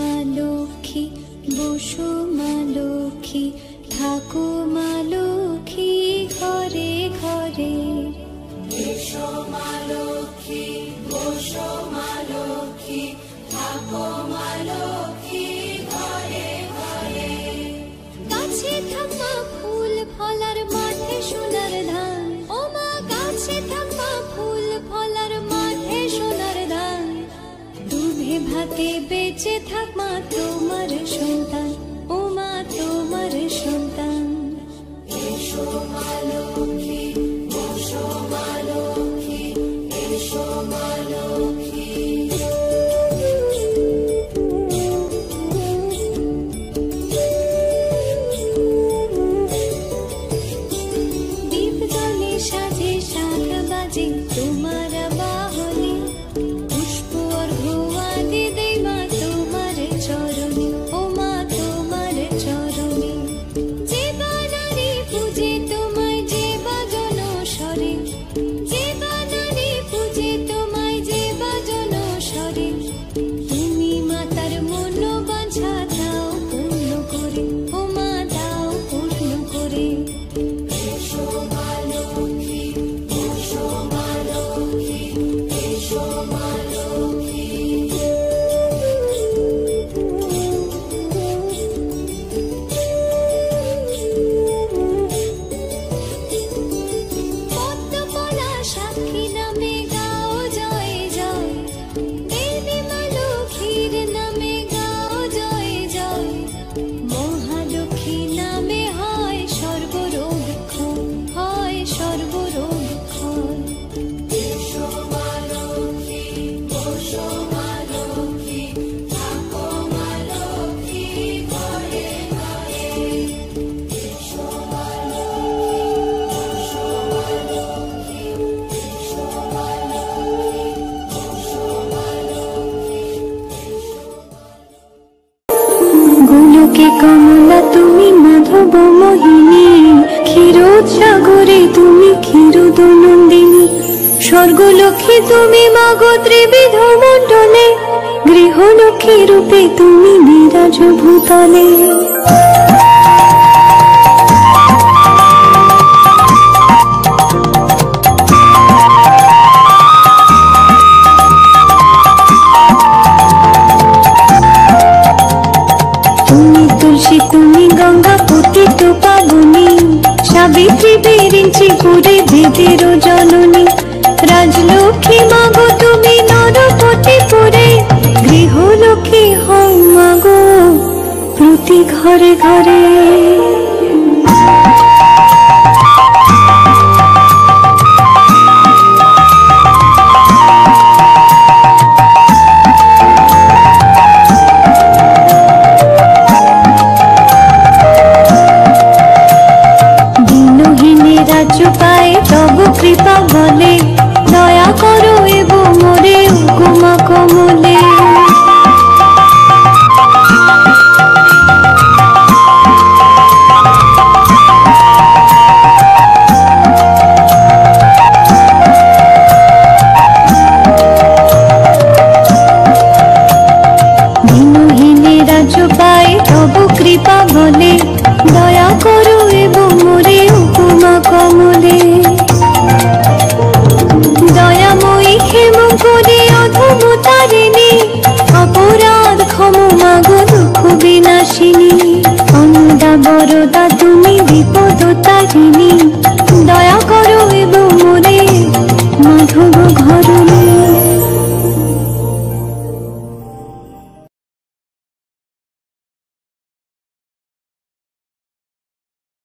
মা লক্ষ্মী বসো মা লক্ষ্মী থাকো মা লক্ষ্মী ঘরে ঘরে। এসো মা লক্ষ্মী বসো মা লক্ষ্মী থাকো মা লক্ষ্মী ঘরে ঘরে। গাছে থাকা ফুল ফলার মাঠে সোনার ধান, ও মা গাছে থাকা ফুল ফলার মাঠে সোনার ধান। দুধে ভাতে বেঁচে থাক মা তোমার সন্তান, ও মা তোমার সন্তান। এসো মা লক্ষ্মী বসো মা লক্ষ্মী এসো মা লক্ষ্মী। দীপ জলে সাজে 7 বাজে তোমার বাহনে, পুষ্প অর্ঘ্য আদি দেই মা তোমার চরণে, ও মা তোমার চরণে। যে বানারে পূজে তোমায় যে বাজন স্বরে, যে বানারে পূজে তোমায় যে বাজন স্বরে। তুমি মাতার মন বাঞ্ছা দাও পূর্ণ করে, ও মা দাও পূর্ণ করে। এসো মা লক্ষ্মী বসো মা লক্ষ্মী এসো মা লক্ষ্মী। পদ্মপলা সাক্ষী নামে গাও জয় জয়, দেবী মা লক্ষ্মীর নামে গাও জয় জয়। মহালক্ষ্মী নামে হয় সর্বরোগ ক্ষয়, হয় সর্বরোগ ক্ষয়। এসো মা লক্ষ্মী বসো মা লক্ষ্মী থাকো মা লক্ষ্মী ঘরে ঘরে। এসো মা লক্ষ্মী বসো মা লক্ষ্মী এসো মা লক্ষ্মী বসো মা লক্ষ্মী। গোলকে কমলা তুমি মাধব মোহিনী, ক্ষীরোদ সাগরে তুমি ক্ষীরোদনন্দিনী। স্বর্গলক্ষ্মী তুমি মাগো ত্রিবিধ মণ্ডলে, গৃহলক্ষ্মী রূপে তুমি বিরাজ ভূতলে। তুমি তুলসী তুমি গঙ্গা পতিত পাবনী, সাবিত্রী বিরিঞ্চি পুরে বেদের জননী। রাজলক্ষ্মী মাগো তুমি নরপতি পুরে, গৃহলক্ষ্মী হও মাগো প্রতি ঘরে ঘরে। রাজ্য পায় তব কৃপা বলে, দয়া করো এবং মোরে উকুমা কমলে। দিনহীনে রাজ্য পায় তব কৃপা বলে, দয়া করো এবং মোরে উকুমা কমলে। দয়াময়ী ক্ষেম করে অধমতারিণী, অপরাধ ক্ষম মাগো দুঃখ বিনাশিনী। অন্নদা বরদা তুমি বিপদ তারিণী, দয়া করো এবং মোরে মাধব ঘরে।